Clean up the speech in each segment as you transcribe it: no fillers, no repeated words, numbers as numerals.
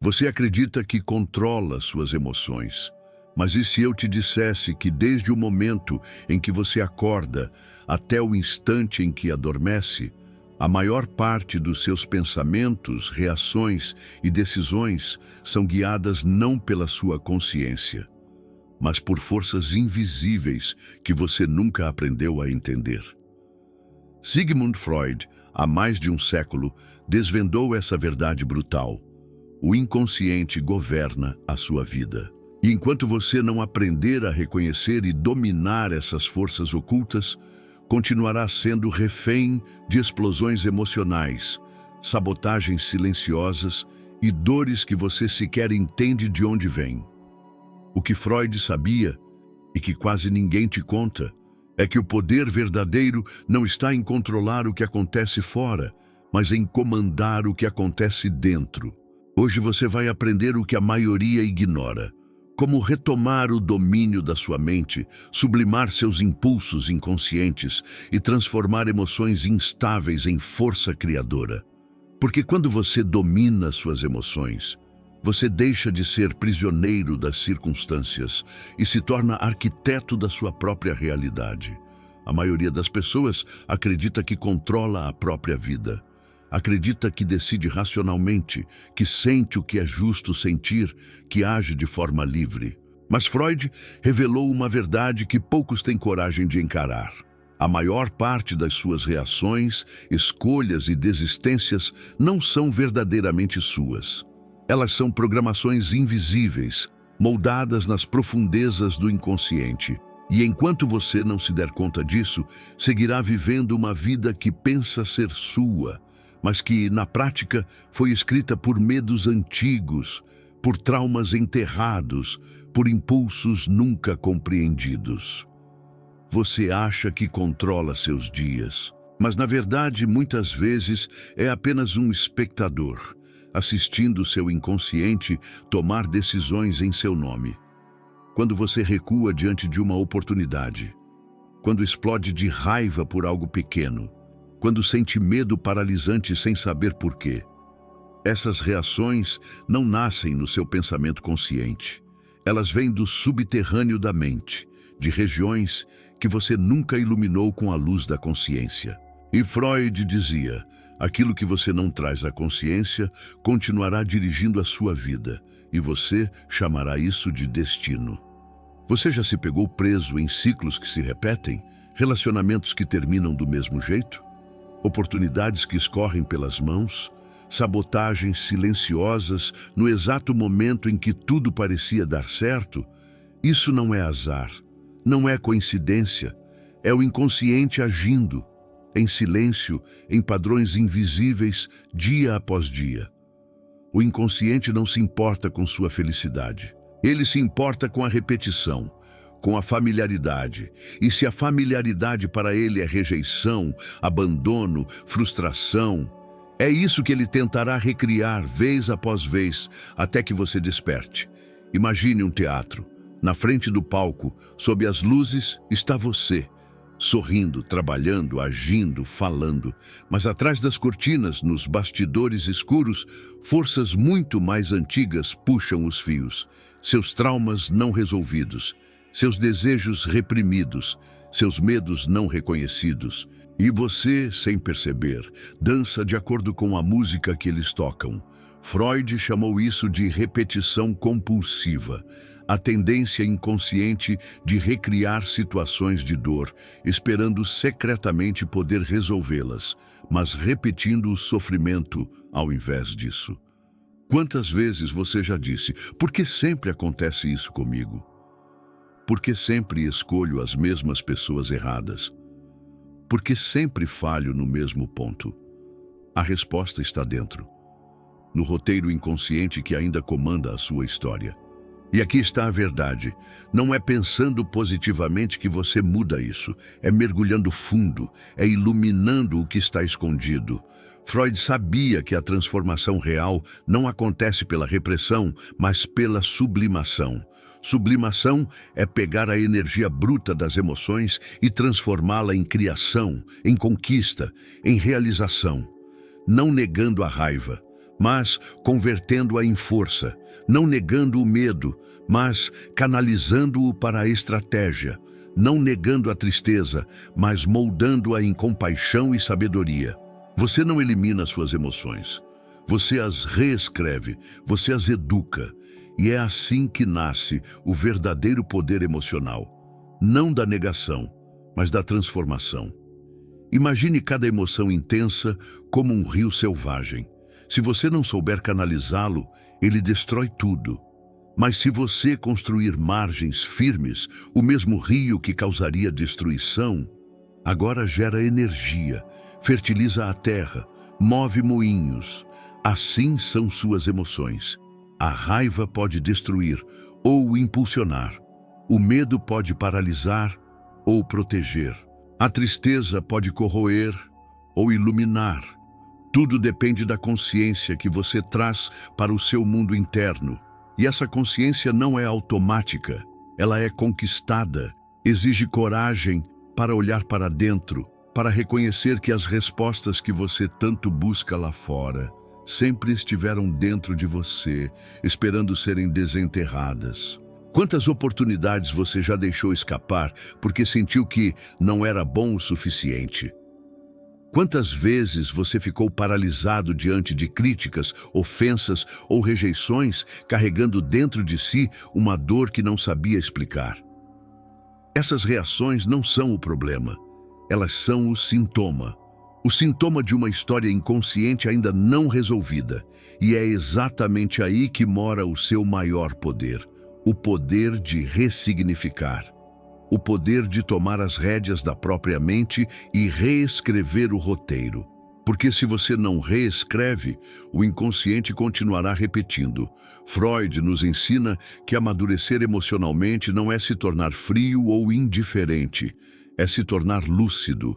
Você acredita que controla suas emoções. Mas e se eu te dissesse que desde o momento em que você acorda até o instante em que adormece, a maior parte dos seus pensamentos, reações e decisões são guiadas não pela sua consciência, mas por forças invisíveis que você nunca aprendeu a entender? Sigmund Freud, há mais de um século, desvendou essa verdade brutal. O inconsciente governa a sua vida. E enquanto você não aprender a reconhecer e dominar essas forças ocultas, continuará sendo refém de explosões emocionais, sabotagens silenciosas e dores que você sequer entende de onde vêm. O que Freud sabia, e que quase ninguém te conta, é que o poder verdadeiro não está em controlar o que acontece fora, mas em comandar o que acontece dentro. Hoje você vai aprender o que a maioria ignora: como retomar o domínio da sua mente, sublimar seus impulsos inconscientes e transformar emoções instáveis em força criadora. Porque quando você domina suas emoções, você deixa de ser prisioneiro das circunstâncias e se torna arquiteto da sua própria realidade. A maioria das pessoas acredita que controla a própria vida. Acredita que decide racionalmente, que sente o que é justo sentir, que age de forma livre. Mas Freud revelou uma verdade que poucos têm coragem de encarar. A maior parte das suas reações, escolhas e desistências não são verdadeiramente suas. Elas são programações invisíveis, moldadas nas profundezas do inconsciente. E enquanto você não se der conta disso, seguirá vivendo uma vida que pensa ser sua, mas que, na prática, foi escrita por medos antigos, por traumas enterrados, por impulsos nunca compreendidos. Você acha que controla seus dias, mas, na verdade, muitas vezes é apenas um espectador, assistindo seu inconsciente tomar decisões em seu nome. Quando você recua diante de uma oportunidade, quando explode de raiva por algo pequeno, quando sente medo paralisante sem saber por quê. Essas reações não nascem no seu pensamento consciente. Elas vêm do subterrâneo da mente, de regiões que você nunca iluminou com a luz da consciência. E Freud dizia: aquilo que você não traz à consciência continuará dirigindo a sua vida, e você chamará isso de destino. Você já se pegou preso em ciclos que se repetem? Relacionamentos que terminam do mesmo jeito? Oportunidades que escorrem pelas mãos, sabotagens silenciosas no exato momento em que tudo parecia dar certo? Isso não é azar, não é coincidência, é o inconsciente agindo, em silêncio, em padrões invisíveis, dia após dia. O inconsciente não se importa com sua felicidade, ele se importa com a repetição, com a familiaridade. E se a familiaridade para ele é rejeição, abandono, frustração, é isso que ele tentará recriar vez após vez, até que você desperte. Imagine um teatro. Na frente do palco, sob as luzes, está você, sorrindo, trabalhando, agindo, falando. Mas atrás das cortinas, nos bastidores escuros, forças muito mais antigas puxam os fios. Seus traumas não resolvidos, seus desejos reprimidos, seus medos não reconhecidos. E você, sem perceber, dança de acordo com a música que eles tocam. Freud chamou isso de repetição compulsiva, a tendência inconsciente de recriar situações de dor, esperando secretamente poder resolvê-las, mas repetindo o sofrimento ao invés disso. Quantas vezes você já disse: por que sempre acontece isso comigo? Por que sempre escolho as mesmas pessoas erradas? Por que sempre falho no mesmo ponto? A resposta está dentro, no roteiro inconsciente que ainda comanda a sua história. E aqui está a verdade. Não é pensando positivamente que você muda isso. É mergulhando fundo, é iluminando o que está escondido. Freud sabia que a transformação real não acontece pela repressão, mas pela sublimação. Sublimação é pegar a energia bruta das emoções e transformá-la em criação, em conquista, em realização. Não negando a raiva, mas convertendo-a em força, não negando o medo, mas canalizando-o para a estratégia, não negando a tristeza, mas moldando-a em compaixão e sabedoria. Você não elimina suas emoções, você as reescreve, você as educa, e é assim que nasce o verdadeiro poder emocional, não da negação, mas da transformação. Imagine cada emoção intensa como um rio selvagem. Se você não souber canalizá-lo, ele destrói tudo. Mas se você construir margens firmes, o mesmo rio que causaria destruição, agora gera energia, fertiliza a terra, move moinhos. Assim são suas emoções. A raiva pode destruir ou impulsionar. O medo pode paralisar ou proteger. A tristeza pode corroer ou iluminar. Tudo depende da consciência que você traz para o seu mundo interno. E essa consciência não é automática, ela é conquistada. Exige coragem para olhar para dentro, para reconhecer que as respostas que você tanto busca lá fora sempre estiveram dentro de você, esperando serem desenterradas. Quantas oportunidades você já deixou escapar porque sentiu que não era bom o suficiente? Quantas vezes você ficou paralisado diante de críticas, ofensas ou rejeições, carregando dentro de si uma dor que não sabia explicar? Essas reações não são o problema, elas são o sintoma. O sintoma de uma história inconsciente ainda não resolvida. E é exatamente aí que mora o seu maior poder. O poder de ressignificar. O poder de tomar as rédeas da própria mente e reescrever o roteiro. Porque se você não reescreve, o inconsciente continuará repetindo. Freud nos ensina que amadurecer emocionalmente não é se tornar frio ou indiferente, é se tornar lúcido,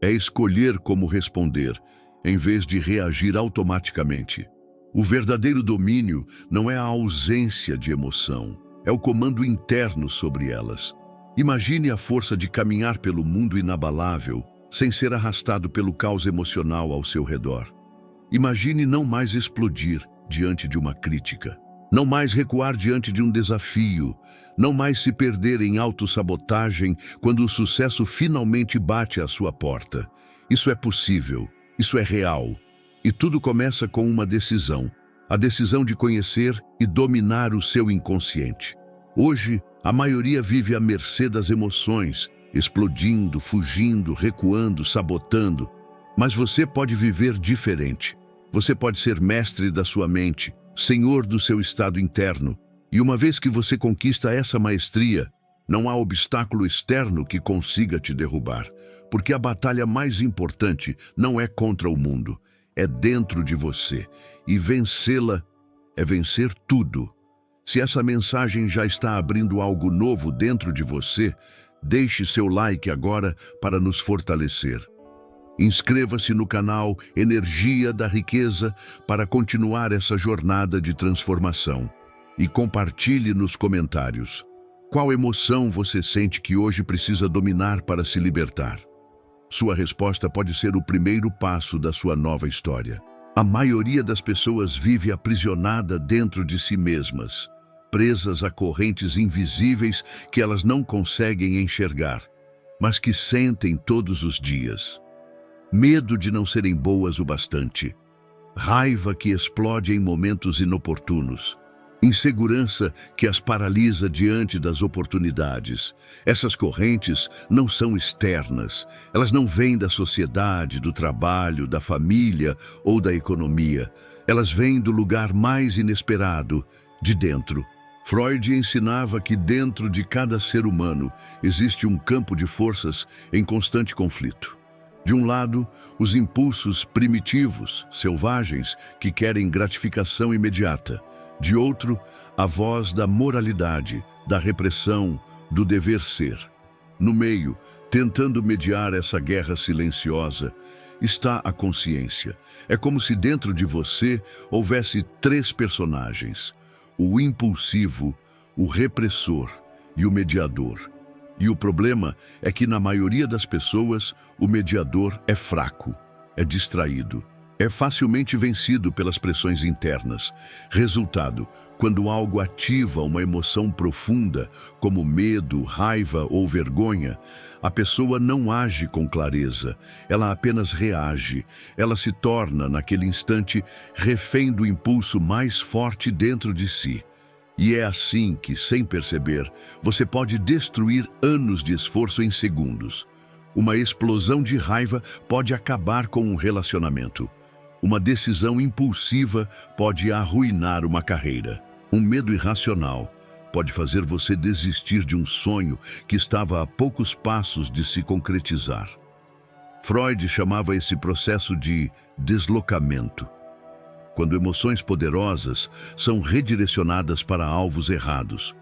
é escolher como responder, em vez de reagir automaticamente. O verdadeiro domínio não é a ausência de emoção, é o comando interno sobre elas. Imagine a força de caminhar pelo mundo inabalável, sem ser arrastado pelo caos emocional ao seu redor. Imagine não mais explodir diante de uma crítica, não mais recuar diante de um desafio, não mais se perder em autossabotagem quando o sucesso finalmente bate à sua porta. Isso é possível, isso é real. E tudo começa com uma decisão, a decisão de conhecer e dominar o seu inconsciente. Hoje, a maioria vive à mercê das emoções, explodindo, fugindo, recuando, sabotando. Mas você pode viver diferente. Você pode ser mestre da sua mente, senhor do seu estado interno. E uma vez que você conquista essa maestria, não há obstáculo externo que consiga te derrubar. Porque a batalha mais importante não é contra o mundo, é dentro de você. E vencê-la é vencer tudo. Se essa mensagem já está abrindo algo novo dentro de você, deixe seu like agora para nos fortalecer. Inscreva-se no canal Energia da Riqueza para continuar essa jornada de transformação. E compartilhe nos comentários. Qual emoção você sente que hoje precisa dominar para se libertar? Sua resposta pode ser o primeiro passo da sua nova história. A maioria das pessoas vive aprisionada dentro de si mesmas, presas a correntes invisíveis que elas não conseguem enxergar, mas que sentem todos os dias. Medo de não serem boas o bastante, raiva que explode em momentos inoportunos, insegurança que as paralisa diante das oportunidades. Essas correntes não são externas, elas não vêm da sociedade, do trabalho, da família ou da economia. Elas vêm do lugar mais inesperado, de dentro. Freud ensinava que dentro de cada ser humano existe um campo de forças em constante conflito. De um lado, os impulsos primitivos, selvagens, que querem gratificação imediata. De outro, a voz da moralidade, da repressão, do dever ser. No meio, tentando mediar essa guerra silenciosa, está a consciência. É como se dentro de você houvesse três personagens: o impulsivo, o repressor e o mediador. E o problema é que na maioria das pessoas, o mediador é fraco, é distraído, É facilmente vencido pelas pressões internas. Resultado, quando algo ativa uma emoção profunda, como medo, raiva ou vergonha, a pessoa não age com clareza, ela apenas reage. Ela se torna, naquele instante, refém do impulso mais forte dentro de si. E é assim que, sem perceber, você pode destruir anos de esforço em segundos. Uma explosão de raiva pode acabar com um relacionamento. Uma decisão impulsiva pode arruinar uma carreira. Um medo irracional pode fazer você desistir de um sonho que estava a poucos passos de se concretizar. Freud chamava esse processo de deslocamento, quando emoções poderosas são redirecionadas para alvos errados.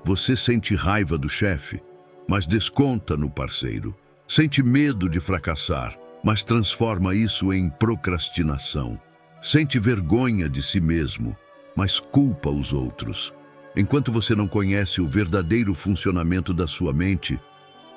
Você sente raiva do chefe, mas desconta no parceiro. Sente medo de fracassar, mas transforma isso em procrastinação. Sente vergonha de si mesmo, mas culpa os outros. Enquanto você não conhece o verdadeiro funcionamento da sua mente,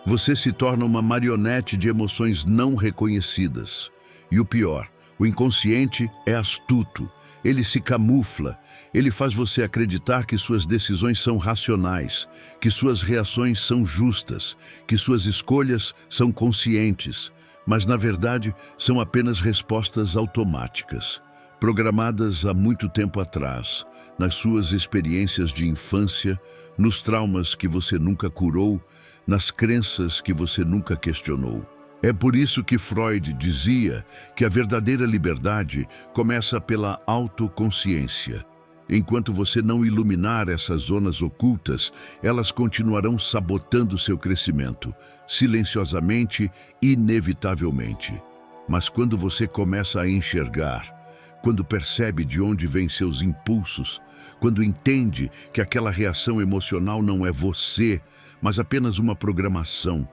você se torna uma marionete de emoções não reconhecidas. E o pior, o inconsciente é astuto. Ele se camufla, ele faz você acreditar que suas decisões são racionais, que suas reações são justas, que suas escolhas são conscientes, mas na verdade são apenas respostas automáticas, programadas há muito tempo atrás, nas suas experiências de infância, nos traumas que você nunca curou, nas crenças que você nunca questionou. É por isso que Freud dizia que a verdadeira liberdade começa pela autoconsciência. Enquanto você não iluminar essas zonas ocultas, elas continuarão sabotando seu crescimento, silenciosamente, inevitavelmente. Mas quando você começa a enxergar, quando percebe de onde vêm seus impulsos, quando entende que aquela reação emocional não é você, mas apenas uma programação,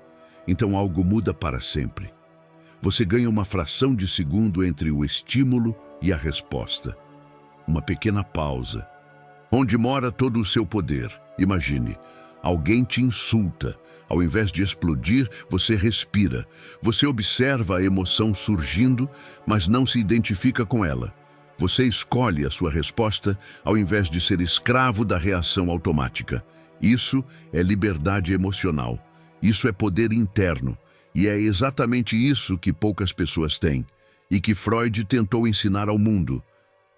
então algo muda para sempre. Você ganha uma fração de segundo entre o estímulo e a resposta. Uma pequena pausa. Onde mora todo o seu poder? Imagine, alguém te insulta. Ao invés de explodir, você respira. Você observa a emoção surgindo, mas não se identifica com ela. Você escolhe a sua resposta ao invés de ser escravo da reação automática. Isso é liberdade emocional. Isso é poder interno, e é exatamente isso que poucas pessoas têm, e que Freud tentou ensinar ao mundo.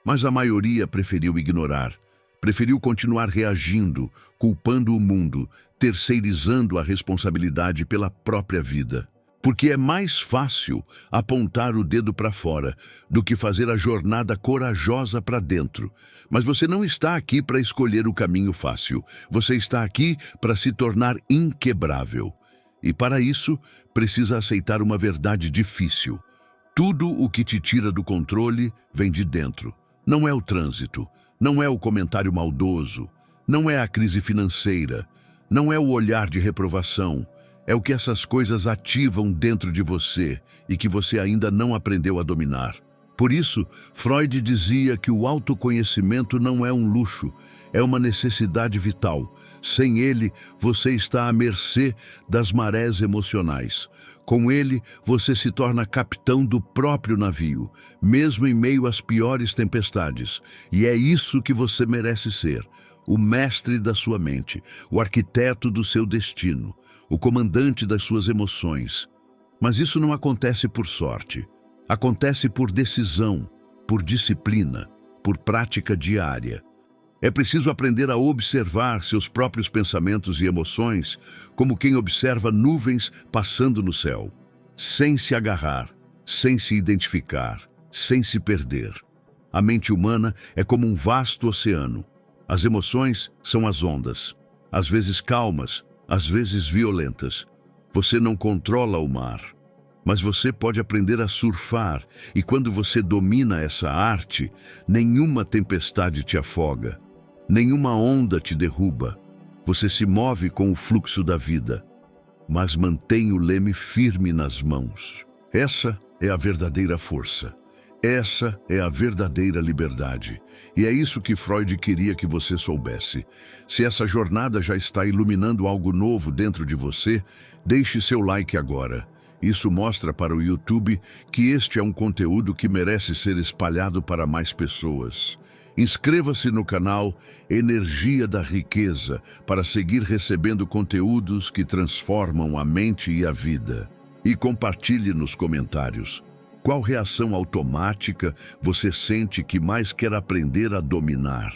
Mas a maioria preferiu ignorar, preferiu continuar reagindo, culpando o mundo, terceirizando a responsabilidade pela própria vida. Porque é mais fácil apontar o dedo para fora do que fazer a jornada corajosa para dentro. Mas você não está aqui para escolher o caminho fácil. Você está aqui para se tornar inquebrável. E para isso, precisa aceitar uma verdade difícil. Tudo o que te tira do controle vem de dentro. Não é o trânsito, não é o comentário maldoso, não é a crise financeira, não é o olhar de reprovação. É o que essas coisas ativam dentro de você e que você ainda não aprendeu a dominar. Por isso, Freud dizia que o autoconhecimento não é um luxo, é uma necessidade vital. Sem ele, você está à mercê das marés emocionais. Com ele, você se torna capitão do próprio navio, mesmo em meio às piores tempestades. E é isso que você merece ser, o mestre da sua mente, o arquiteto do seu destino, o comandante das suas emoções. Mas isso não acontece por sorte. Acontece por decisão, por disciplina, por prática diária. É preciso aprender a observar seus próprios pensamentos e emoções como quem observa nuvens passando no céu, sem se agarrar, sem se identificar, sem se perder. A mente humana é como um vasto oceano. As emoções são as ondas, às vezes calmas, às vezes violentas. Você não controla o mar, mas você pode aprender a surfar, e quando você domina essa arte, nenhuma tempestade te afoga, nenhuma onda te derruba. Você se move com o fluxo da vida, mas mantém o leme firme nas mãos. Essa é a verdadeira força. Essa é a verdadeira liberdade. E é isso que Freud queria que você soubesse. Se essa jornada já está iluminando algo novo dentro de você, deixe seu like agora. Isso mostra para o YouTube que este é um conteúdo que merece ser espalhado para mais pessoas. Inscreva-se no canal Energia da Riqueza para seguir recebendo conteúdos que transformam a mente e a vida. E compartilhe nos comentários. Qual reação automática você sente que mais quer aprender a dominar?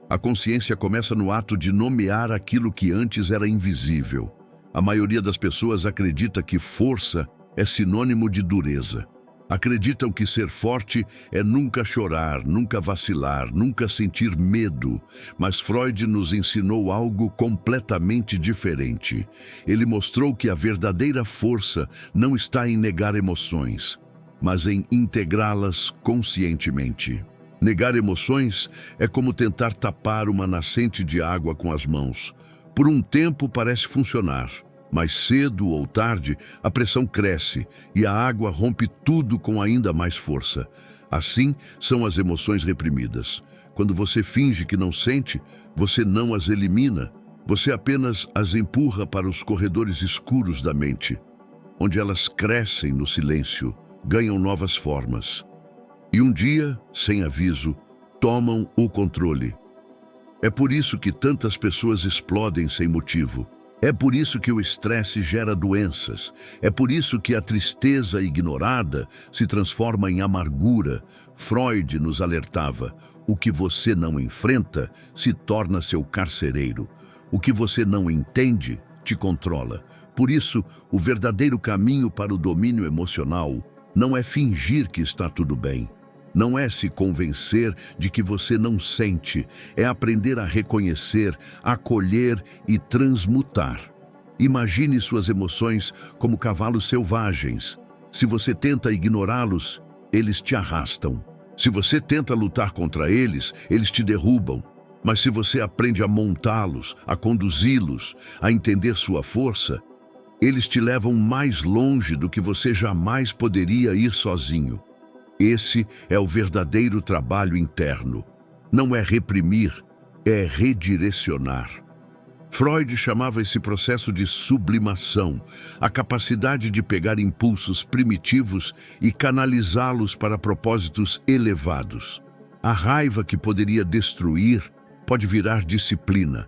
A consciência começa no ato de nomear aquilo que antes era invisível. A maioria das pessoas acredita que força é sinônimo de dureza. Acreditam que ser forte é nunca chorar, nunca vacilar, nunca sentir medo. Mas Freud nos ensinou algo completamente diferente. Ele mostrou que a verdadeira força não está em negar emoções, mas em integrá-las conscientemente. Negar emoções é como tentar tapar uma nascente de água com as mãos. Por um tempo parece funcionar, mas cedo ou tarde a pressão cresce e a água rompe tudo com ainda mais força. Assim são as emoções reprimidas. Quando você finge que não sente, você não as elimina, você apenas as empurra para os corredores escuros da mente, onde elas crescem no silêncio, ganham novas formas. E um dia, sem aviso, tomam o controle. É por isso que tantas pessoas explodem sem motivo. É por isso que o estresse gera doenças. É por isso que a tristeza ignorada se transforma em amargura. Freud nos alertava: o que você não enfrenta se torna seu carcereiro. O que você não entende te controla. Por isso, o verdadeiro caminho para o domínio emocional não é fingir que está tudo bem. Não é se convencer de que você não sente, é aprender a reconhecer, acolher e transmutar. Imagine suas emoções como cavalos selvagens. Se você tenta ignorá-los, eles te arrastam. Se você tenta lutar contra eles, eles te derrubam. Mas se você aprende a montá-los, a conduzi-los, a entender sua força, eles te levam mais longe do que você jamais poderia ir sozinho. Esse é o verdadeiro trabalho interno. Não é reprimir, é redirecionar. Freud chamava esse processo de sublimação, a capacidade de pegar impulsos primitivos e canalizá-los para propósitos elevados. A raiva que poderia destruir pode virar disciplina.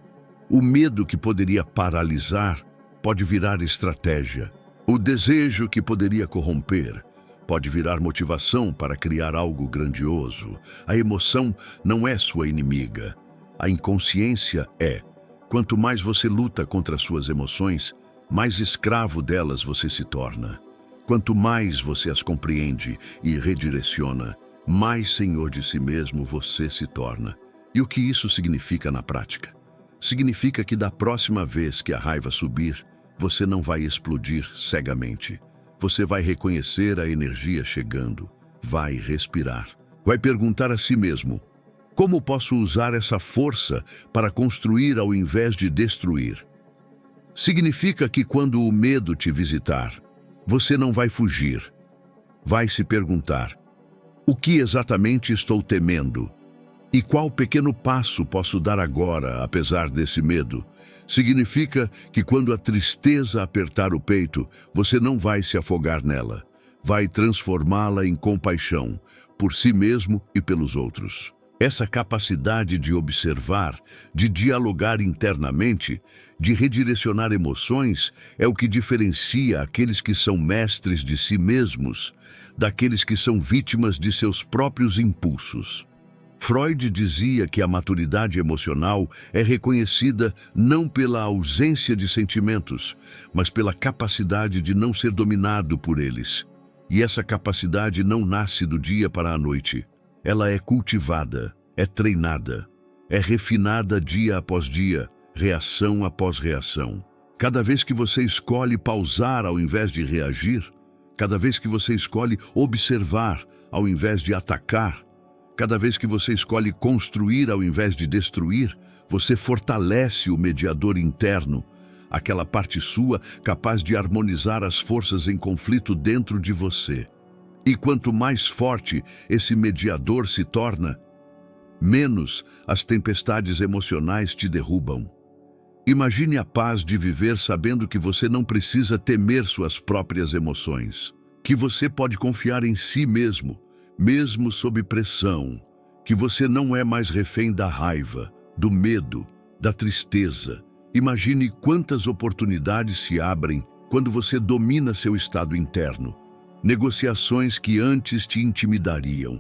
O medo que poderia paralisar pode virar estratégia. O desejo que poderia corromper pode virar motivação para criar algo grandioso. A emoção não é sua inimiga. A inconsciência é. Quanto mais você luta contra suas emoções, mais escravo delas você se torna. Quanto mais você as compreende e redireciona, mais senhor de si mesmo você se torna. E o que isso significa na prática? Significa que da próxima vez que a raiva subir, você não vai explodir cegamente. Você vai reconhecer a energia chegando, vai respirar, vai perguntar a si mesmo: como posso usar essa força para construir ao invés de destruir? Significa que quando o medo te visitar, você não vai fugir. Vai se perguntar: o que exatamente estou temendo? E qual pequeno passo posso dar agora, apesar desse medo? Significa que quando a tristeza apertar o peito, você não vai se afogar nela. Vai transformá-la em compaixão, por si mesmo e pelos outros. Essa capacidade de observar, de dialogar internamente, de redirecionar emoções, é o que diferencia aqueles que são mestres de si mesmos daqueles que são vítimas de seus próprios impulsos. Freud dizia que a maturidade emocional é reconhecida não pela ausência de sentimentos, mas pela capacidade de não ser dominado por eles. E essa capacidade não nasce do dia para a noite. Ela é cultivada, é treinada, é refinada dia após dia, reação após reação. Cada vez que você escolhe pausar ao invés de reagir, cada vez que você escolhe observar ao invés de atacar, cada vez que você escolhe construir ao invés de destruir, você fortalece o mediador interno, aquela parte sua capaz de harmonizar as forças em conflito dentro de você. E quanto mais forte esse mediador se torna, menos as tempestades emocionais te derrubam. Imagine a paz de viver sabendo que você não precisa temer suas próprias emoções, que você pode confiar em si mesmo, mesmo sob pressão, que você não é mais refém da raiva, do medo, da tristeza. Imagine quantas oportunidades se abrem quando você domina seu estado interno. Negociações que antes te intimidariam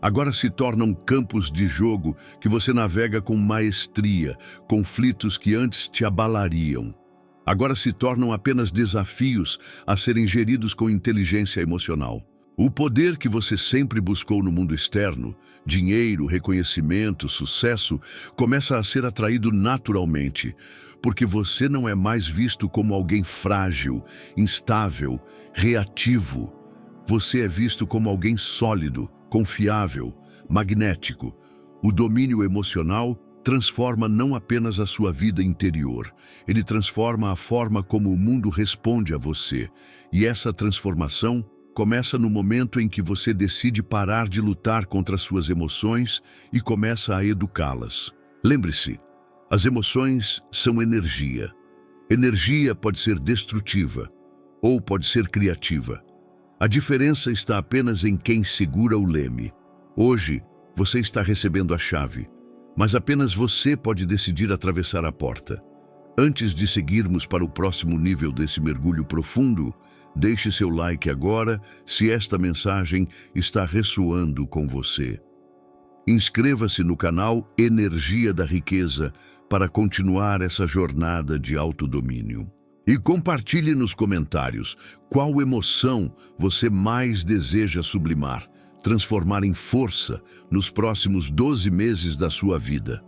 agora se tornam campos de jogo que você navega com maestria. Conflitos que antes te abalariam agora se tornam apenas desafios a serem geridos com inteligência emocional. O poder que você sempre buscou no mundo externo, dinheiro, reconhecimento, sucesso, começa a ser atraído naturalmente, porque você não é mais visto como alguém frágil, instável, reativo. Você é visto como alguém sólido, confiável, magnético. O domínio emocional transforma não apenas a sua vida interior, ele transforma a forma como o mundo responde a você. E essa transformação começa no momento em que você decide parar de lutar contra suas emoções e começa a educá-las. Lembre-se, as emoções são energia. Energia pode ser destrutiva ou pode ser criativa. A diferença está apenas em quem segura o leme. Hoje, você está recebendo a chave, mas apenas você pode decidir atravessar a porta. Antes de seguirmos para o próximo nível desse mergulho profundo, deixe seu like agora se esta mensagem está ressoando com você. Inscreva-se no canal Energia da Riqueza para continuar essa jornada de autodomínio. E compartilhe nos comentários qual emoção você mais deseja sublimar, transformar em força nos próximos 12 meses da sua vida.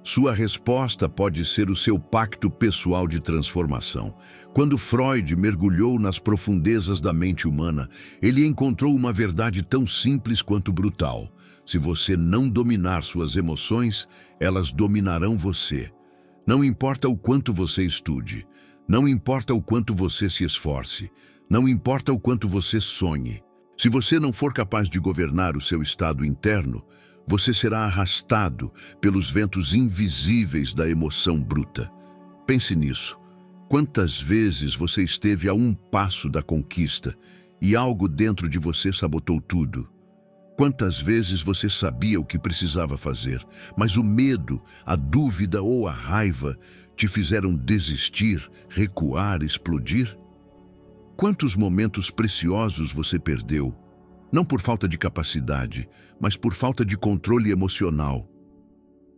Sua resposta pode ser o seu pacto pessoal de transformação. Quando Freud mergulhou nas profundezas da mente humana, ele encontrou uma verdade tão simples quanto brutal. Se você não dominar suas emoções, elas dominarão você. Não importa o quanto você estude, não importa o quanto você se esforce, não importa o quanto você sonhe. Se você não for capaz de governar o seu estado interno, você será arrastado pelos ventos invisíveis da emoção bruta. Pense nisso. Quantas vezes você esteve a um passo da conquista e algo dentro de você sabotou tudo? Quantas vezes você sabia o que precisava fazer, mas o medo, a dúvida ou a raiva te fizeram desistir, recuar, explodir? Quantos momentos preciosos você perdeu? Não por falta de capacidade, mas por falta de controle emocional.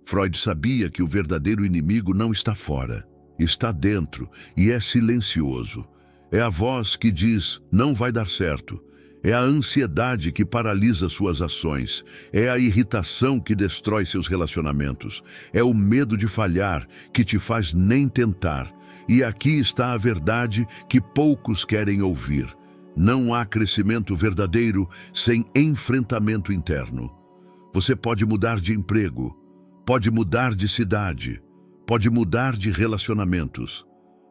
Freud sabia que o verdadeiro inimigo não está fora, está dentro e é silencioso. É a voz que diz, não vai dar certo. É a ansiedade que paralisa suas ações. É a irritação que destrói seus relacionamentos. É o medo de falhar que te faz nem tentar. E aqui está a verdade que poucos querem ouvir. Não há crescimento verdadeiro sem enfrentamento interno. Você pode mudar de emprego, pode mudar de cidade, pode mudar de relacionamentos.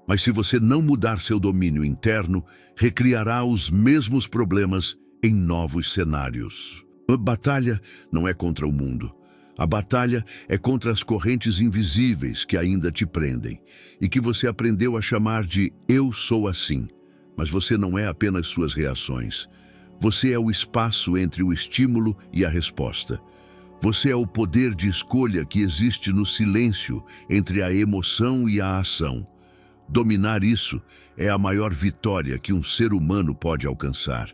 Mas se você não mudar seu domínio interno, recriará os mesmos problemas em novos cenários. A batalha não é contra o mundo. A batalha é contra as correntes invisíveis que ainda te prendem e que você aprendeu a chamar de "eu sou assim". Mas você não é apenas suas reações. Você é o espaço entre o estímulo e a resposta. Você é o poder de escolha que existe no silêncio entre a emoção e a ação. Dominar isso é a maior vitória que um ser humano pode alcançar.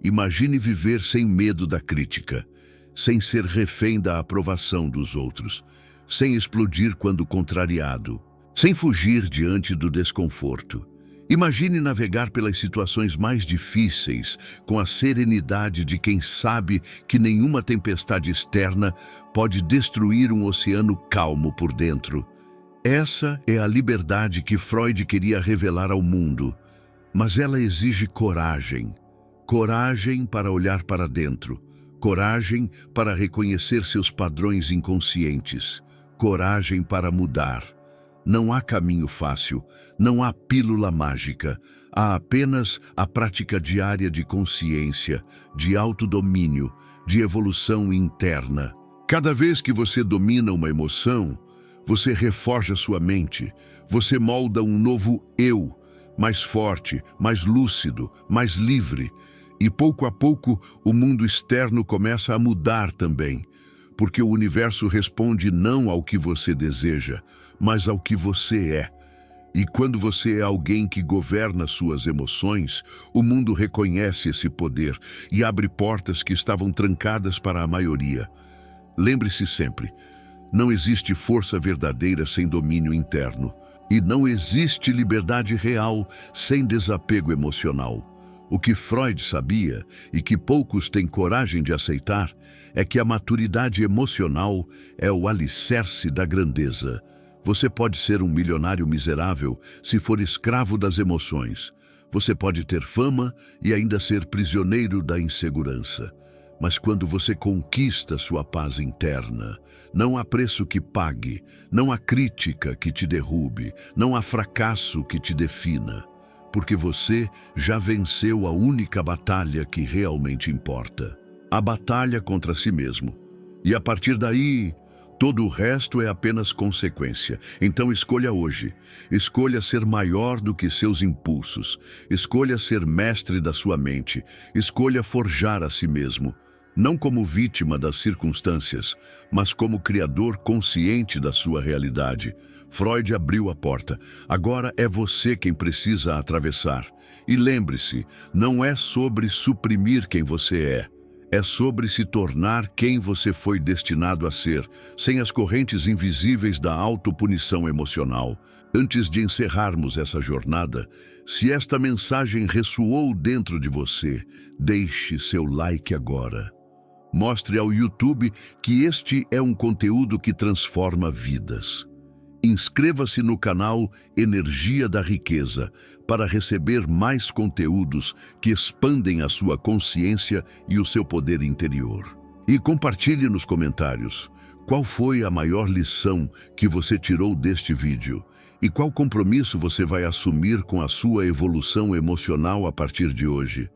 Imagine viver sem medo da crítica, sem ser refém da aprovação dos outros, sem explodir quando contrariado, sem fugir diante do desconforto. Imagine navegar pelas situações mais difíceis com a serenidade de quem sabe que nenhuma tempestade externa pode destruir um oceano calmo por dentro. Essa é a liberdade que Freud queria revelar ao mundo, mas ela exige coragem. Coragem para olhar para dentro, coragem para reconhecer seus padrões inconscientes, coragem para mudar. Não há caminho fácil, não há pílula mágica, há apenas a prática diária de consciência, de autodomínio, de evolução interna. Cada vez que você domina uma emoção, Você reforja sua mente, você molda um novo eu, mais forte, mais lúcido, mais livre. E pouco a pouco o mundo externo começa a mudar também, porque o universo responde não ao que você deseja, mas ao que você é. E quando você é alguém que governa suas emoções, o mundo reconhece esse poder e abre portas que estavam trancadas para a maioria. Lembre-se sempre, não existe força verdadeira sem domínio interno. E não existe liberdade real sem desapego emocional. O que Freud sabia, e que poucos têm coragem de aceitar, é que a maturidade emocional é o alicerce da grandeza. Você pode ser um milionário miserável se for escravo das emoções. Você pode ter fama e ainda ser prisioneiro da insegurança. Mas quando você conquista sua paz interna, não há preço que pague, não há crítica que te derrube, não há fracasso que te defina, porque você já venceu a única batalha que realmente importa, a batalha contra si mesmo. E a partir daí, todo o resto é apenas consequência. Então escolha hoje. Escolha ser maior do que seus impulsos. Escolha ser mestre da sua mente. Escolha forjar a si mesmo. Não como vítima das circunstâncias, mas como criador consciente da sua realidade. Freud abriu a porta. Agora é você quem precisa atravessar. E lembre-se, não é sobre suprimir quem você é. É sobre se tornar quem você foi destinado a ser, sem as correntes invisíveis da autopunição emocional. Antes de encerrarmos essa jornada, se esta mensagem ressoou dentro de você, deixe seu like agora. Mostre ao YouTube que este é um conteúdo que transforma vidas. Inscreva-se no canal Energia da Riqueza para receber mais conteúdos que expandem a sua consciência e o seu poder interior. E compartilhe nos comentários qual foi a maior lição que você tirou deste vídeo e qual compromisso você vai assumir com a sua evolução emocional a partir de hoje.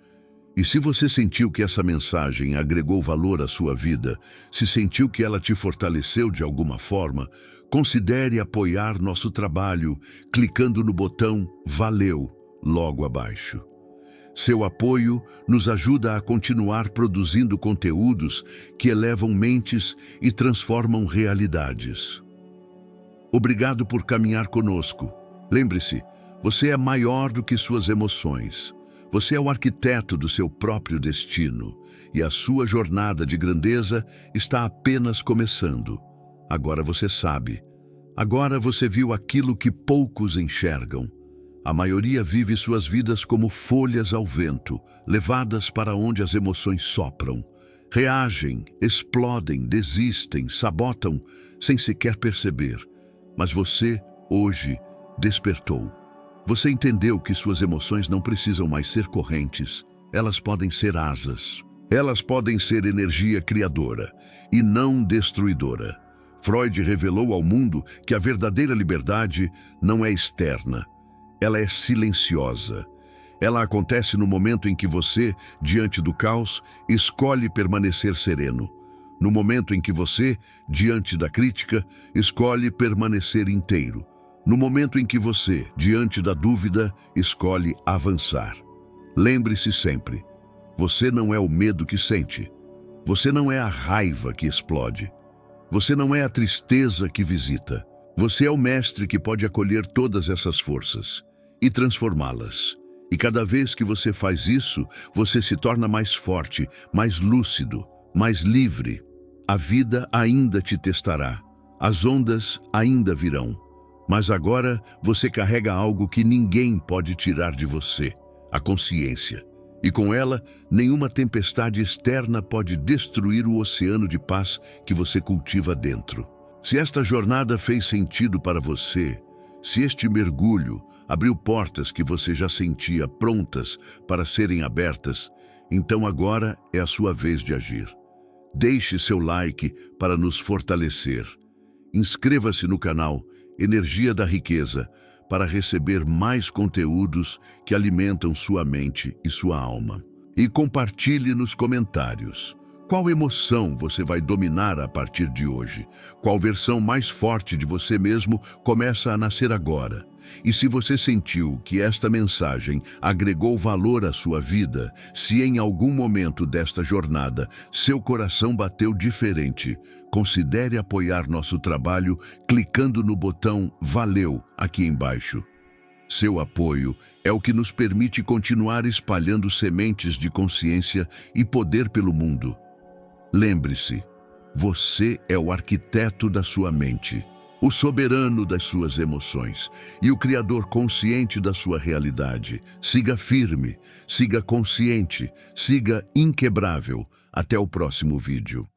E se você sentiu que essa mensagem agregou valor à sua vida, se sentiu que ela te fortaleceu de alguma forma, considere apoiar nosso trabalho clicando no botão Valeu logo abaixo. Seu apoio nos ajuda a continuar produzindo conteúdos que elevam mentes e transformam realidades. Obrigado por caminhar conosco. Lembre-se, você é maior do que suas emoções. Você é o arquiteto do seu próprio destino e a sua jornada de grandeza está apenas começando. Agora você sabe. Agora você viu aquilo que poucos enxergam. A maioria vive suas vidas como folhas ao vento, levadas para onde as emoções sopram. Reagem, explodem, desistem, sabotam, sem sequer perceber. Mas você, hoje, despertou. Você entendeu que suas emoções não precisam mais ser correntes, elas podem ser asas. Elas podem ser energia criadora e não destruidora. Freud revelou ao mundo que a verdadeira liberdade não é externa, ela é silenciosa. Ela acontece no momento em que você, diante do caos, escolhe permanecer sereno. No momento em que você, diante da crítica, escolhe permanecer inteiro. No momento em que você, diante da dúvida, escolhe avançar. Lembre-se sempre, você não é o medo que sente. Você não é a raiva que explode. Você não é a tristeza que visita. Você é o mestre que pode acolher todas essas forças e transformá-las. E cada vez que você faz isso, você se torna mais forte, mais lúcido, mais livre. A vida ainda te testará. As ondas ainda virão. Mas agora você carrega algo que ninguém pode tirar de você, a consciência. E com ela, nenhuma tempestade externa pode destruir o oceano de paz que você cultiva dentro. Se esta jornada fez sentido para você, se este mergulho abriu portas que você já sentia prontas para serem abertas, então agora é a sua vez de agir. Deixe seu like para nos fortalecer. Inscreva-se no canal Energia da Riqueza para receber mais conteúdos que alimentam sua mente e sua alma. E compartilhe nos comentários Qual emoção você vai dominar a partir de hoje? Qual versão mais forte de você mesmo começa a nascer agora? E se você sentiu que esta mensagem agregou valor à sua vida, se em algum momento desta jornada seu coração bateu diferente, considere apoiar nosso trabalho clicando no botão Valeu aqui embaixo. Seu apoio é o que nos permite continuar espalhando sementes de consciência e poder pelo mundo. Lembre-se, você é o arquiteto da sua mente, o soberano das suas emoções e o criador consciente da sua realidade. Siga firme, siga consciente, siga inquebrável. Até o próximo vídeo.